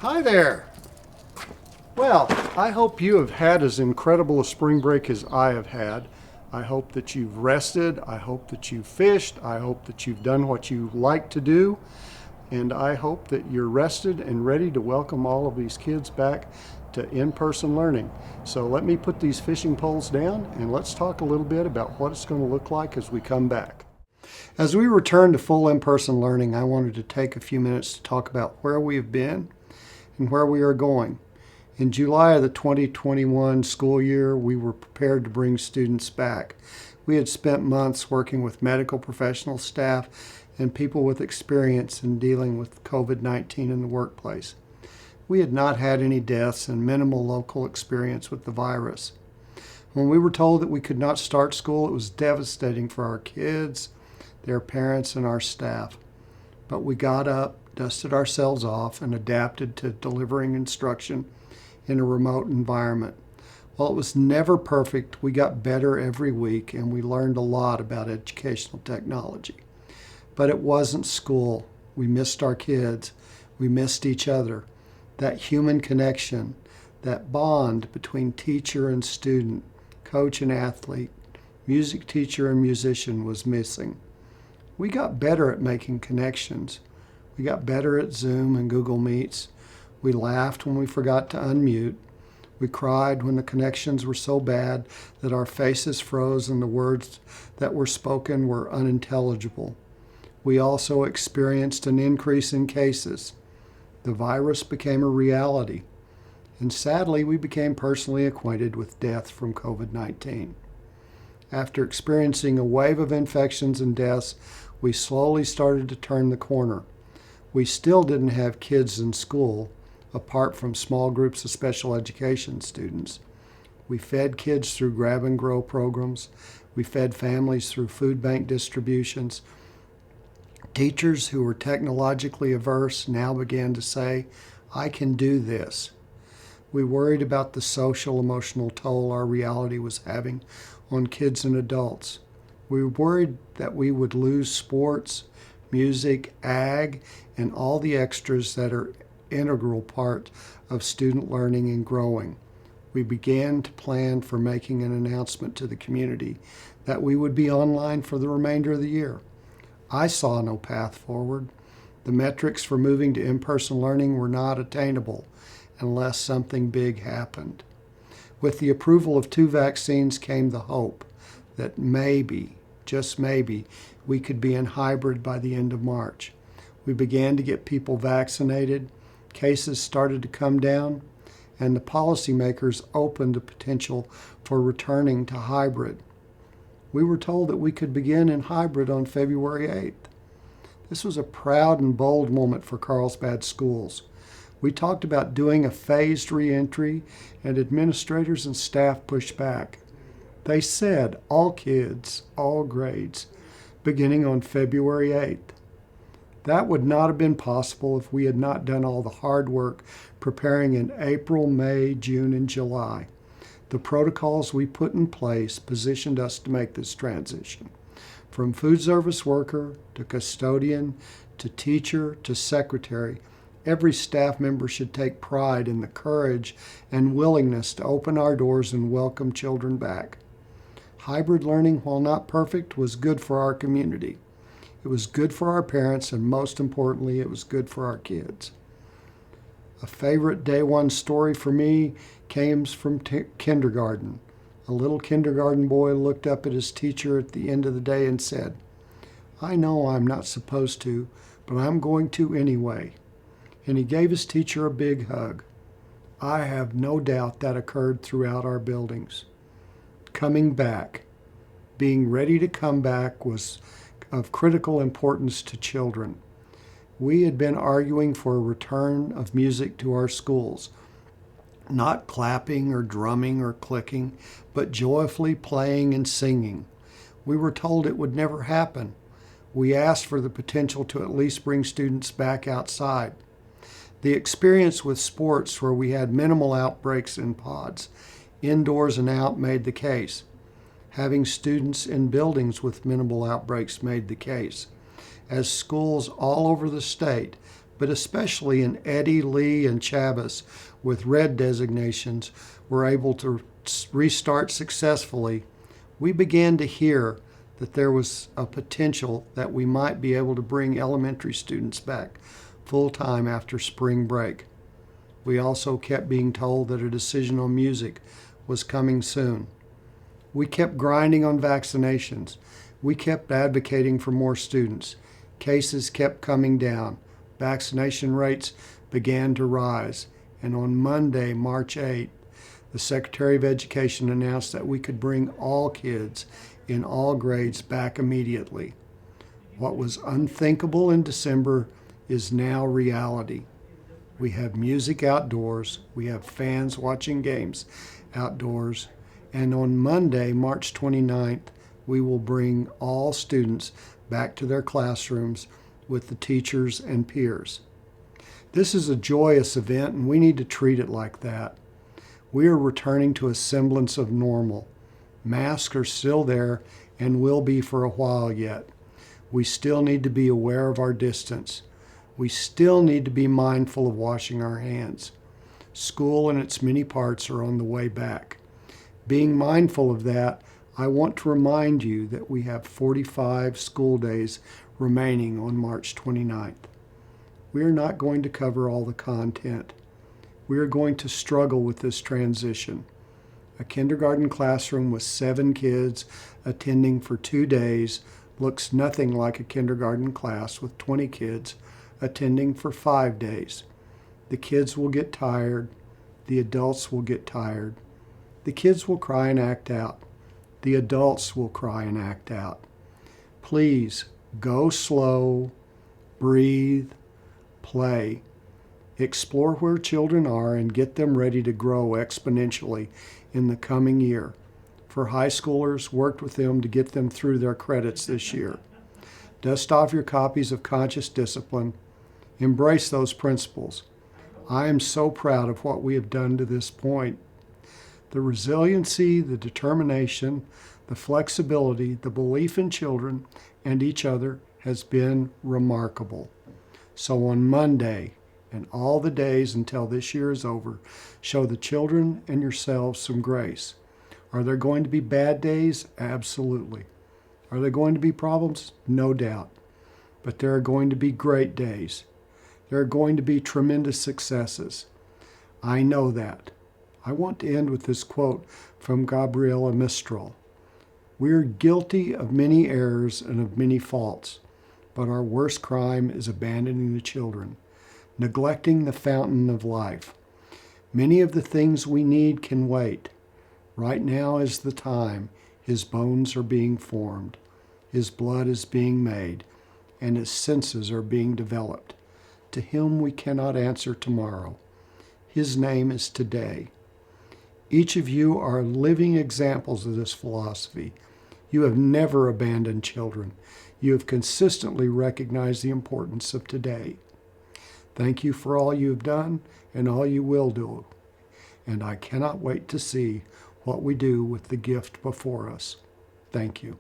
Hi there. Well, I hope you have had as incredible a spring break as I have had. I hope that you've rested. I hope that you've fished. I hope that you've done what you like to do. And I hope that you're rested and ready to welcome all of these kids back to in-person learning. So let me put these fishing poles down and let's talk a little bit about what it's going to look like as we come back. As we return to full in-person learning, I wanted to take a few minutes to talk about where we have been and where we are going. In July of the 2021 school year, we were prepared to bring students back. We had spent months working with medical professional staff and people with experience in dealing with COVID-19 in the workplace. We had not had any deaths and minimal local experience with the virus. When we were told that we could not start school, it was devastating for our kids, their parents, and our staff. But we got up, dusted ourselves off, and adapted to delivering instruction in a remote environment. While it was never perfect, we got better every week and we learned a lot about educational technology. But it wasn't school. We missed our kids. We missed each other. That human connection, that bond between teacher and student, coach and athlete, music teacher and musician was missing. We got better at making connections. We got better at Zoom and Google Meets. We laughed when we forgot to unmute. We cried when the connections were so bad that our faces froze and the words that were spoken were unintelligible. We also experienced an increase in cases. The virus became a reality. And sadly, we became personally acquainted with death from COVID-19. After experiencing a wave of infections and deaths, we slowly started to turn the corner. We still didn't have kids in school, apart from small groups of special education students. We fed kids through grab and grow programs. We fed families through food bank distributions. Teachers who were technologically averse now began to say, "I can do this." We worried about the social, emotional toll our reality was having on kids and adults. We worried that we would lose sports, music, ag, and all the extras that are integral part of student learning and growing. We began to plan for making an announcement to the community that we would be online for the remainder of the year. I saw no path forward. The metrics for moving to in-person learning were not attainable unless something big happened. With the approval of 2 vaccines came the hope that maybe, just maybe, we could be in hybrid by the end of March. We began to get people vaccinated, cases started to come down, and the policymakers opened the potential for returning to hybrid. We were told that we could begin in hybrid on February 8th. This was a proud and bold moment for Carlsbad schools. We talked about doing a phased reentry, and administrators and staff pushed back. They said all kids, all grades, beginning on February 8th. That would not have been possible if we had not done all the hard work preparing in April, May, June, and July. The protocols we put in place positioned us to make this transition. From food service worker to custodian to teacher to secretary, every staff member should take pride in the courage and willingness to open our doors and welcome children back. Hybrid learning, while not perfect, was good for our community. It was good for our parents, and most importantly, it was good for our kids. A favorite day one story for me came from kindergarten. A little kindergarten boy looked up at his teacher at the end of the day and said, "I know I'm not supposed to, but I'm going to anyway." And he gave his teacher a big hug. I have no doubt that occurred throughout our buildings. Coming back, being ready to come back was of critical importance to children. We had been arguing for a return of music to our schools, not clapping or drumming or clicking, but joyfully playing and singing. We were told it would never happen. We asked for the potential to at least bring students back outside. The experience with sports, where we had minimal outbreaks in pods, indoors and out, made the case. Having students in buildings with minimal outbreaks made the case. As schools all over the state but especially in Eddie, Lee, and Chavez with red designations were able to restart successfully, we began to hear that there was a potential that we might be able to bring elementary students back full-time after spring break. We also kept being told that a decision on music was coming soon. We kept grinding on vaccinations. We kept advocating for more students. Cases kept coming down. Vaccination rates began to rise. And on Monday, March 8th, the Secretary of Education announced that we could bring all kids in all grades back immediately. What was unthinkable in December is now reality. We have music outdoors, we have fans watching games outdoors, and on Monday, March 29th, we will bring all students back to their classrooms with the teachers and peers. This is a joyous event, and we need to treat it like that. We are returning to a semblance of normal. Masks are still there and will be for a while yet. We still need to be aware of our distance. We still need to be mindful of washing our hands. School and its many parts are on the way back. Being mindful of that, I want to remind you that we have 45 school days remaining on March 29th. We are not going to cover all the content. We are going to struggle with this transition. A kindergarten classroom with 7 kids attending for 2 days looks nothing like a kindergarten class with 20 kids attending for 5 days. The kids will get tired. The adults will get tired. The kids will cry and act out. The adults will cry and act out. Please go slow, breathe, play. Explore where children are and get them ready to grow exponentially in the coming year. For high schoolers, work with them to get them through their credits this year. Dust off your copies of Conscious Discipline. Embrace those principles. I am so proud of what we have done to this point. The resiliency, the determination, the flexibility, the belief in children and each other has been remarkable. So on Monday, and all the days until this year is over, show the children and yourselves some grace. Are there going to be bad days? Absolutely. Are there going to be problems? No doubt. But there are going to be great days. There are going to be tremendous successes. I know that. I want to end with this quote from Gabriela Mistral. We are guilty of many errors and of many faults, but our worst crime is abandoning the children, neglecting the fountain of life. Many of the things we need can wait. Right now is the time. His bones are being formed. His blood is being made, and his senses are being developed. To him we cannot answer tomorrow. His name is today. Each of you are living examples of this philosophy. You have never abandoned children. You have consistently recognized the importance of today. Thank you for all you have done and all you will do. And I cannot wait to see what we do with the gift before us. Thank you.